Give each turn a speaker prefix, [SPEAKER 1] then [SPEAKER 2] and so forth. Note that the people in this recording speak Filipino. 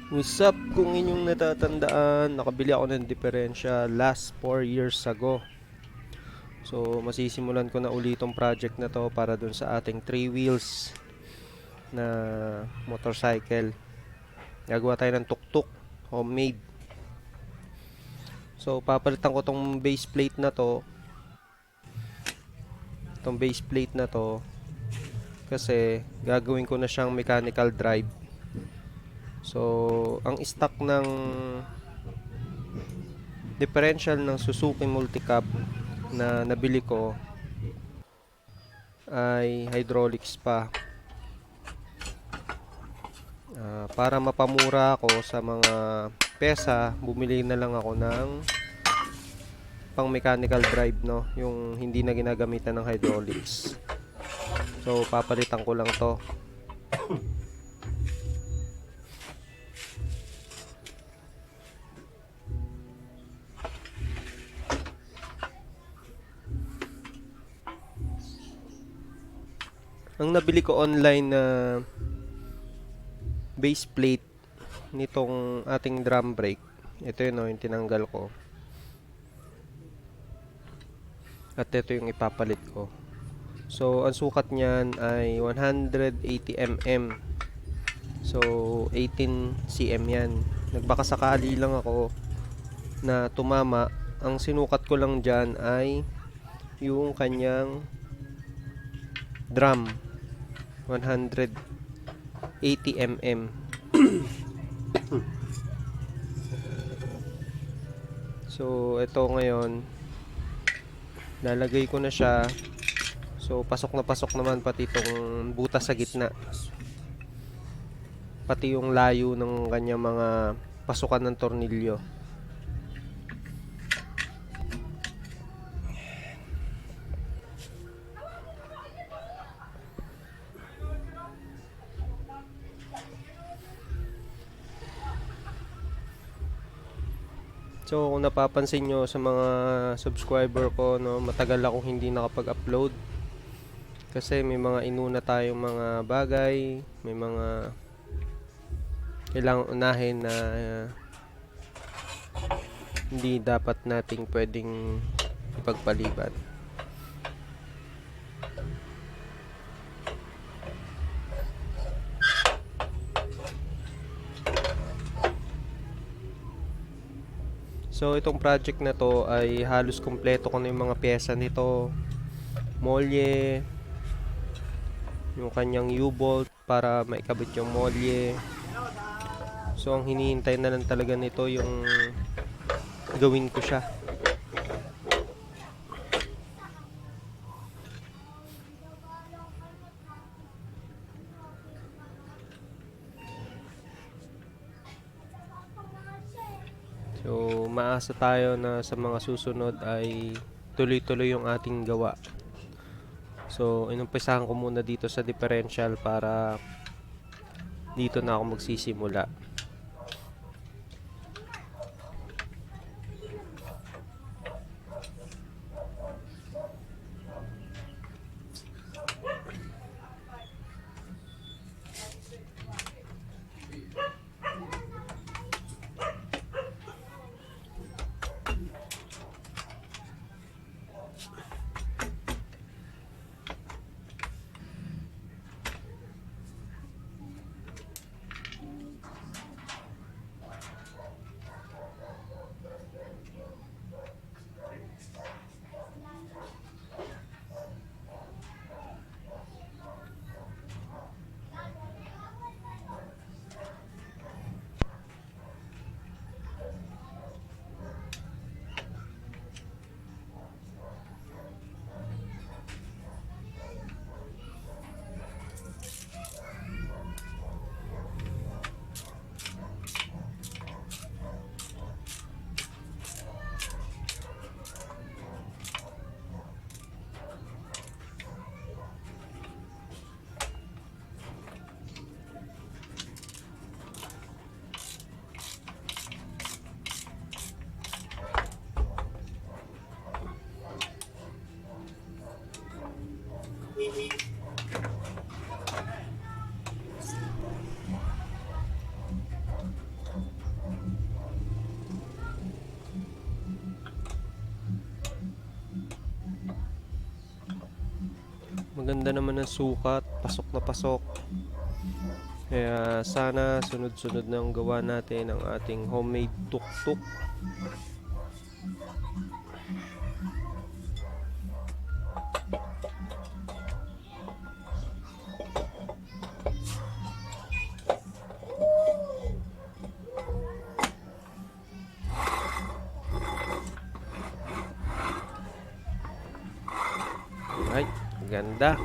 [SPEAKER 1] What's up? Kung inyong natatandaan, nakabili ako ng diferensya last 4 years ago. So, masisimulan ko na ulit itong project na to para dun sa ating 3 wheels na motorcycle. Gagawa tayo ng tuktuk, homemade. So, papalitan ko tong base plate na to. Itong base plate na to kasi gagawin ko na siyang mechanical drive. So, ang stock ng differential ng Suzuki Multicab na nabili ko ay hydraulics pa. Para mapamura ako sa mga pesa, bumili na lang ako ng pang mechanical drive, no, yung hindi na ginagamitan ng hydraulics. So papalitan ko lang to. Ang nabili ko online na base plate nitong ating drum brake, ito yun, no, yung tinanggal ko, at ito yung ipapalit ko. So ang sukat niyan ay 180 mm. So 18 cm yan. Nagbaka sakali lang ako na tumama. Ang sinukat ko lang dyan ay yung kanyang drum, 180 mm. So ito ngayon, lalagay ko na siya. So pasok na pasok naman pati itong butas sa gitna, pati yung layo ng kanyang mga pasukan ng tornilyo. So kung napapansin nyo sa mga subscriber ko, no, matagal akong hindi nakapag-upload kasi may mga inuna tayong mga bagay, may mga kailangang unahin na hindi dapat nating pwedeng ipagpaliban. So itong project na to ay halos kumpleto ko na yung mga pyesa nito. Molye, yung kanyang U-bolt para maikabit yung molye. So ang hinihintay na lang talaga nito yung gawin ko siya. So maasa tayo na sa mga susunod ay tuloy-tuloy yung ating gawa. So inumpisahan ko muna dito sa differential para dito na ako magsisimula. Ang ganda naman ng sukat, pasok na pasok. Kaya sana sunod-sunod na ang gawa natin ang ating homemade tuk-tuk. Alright, ganda.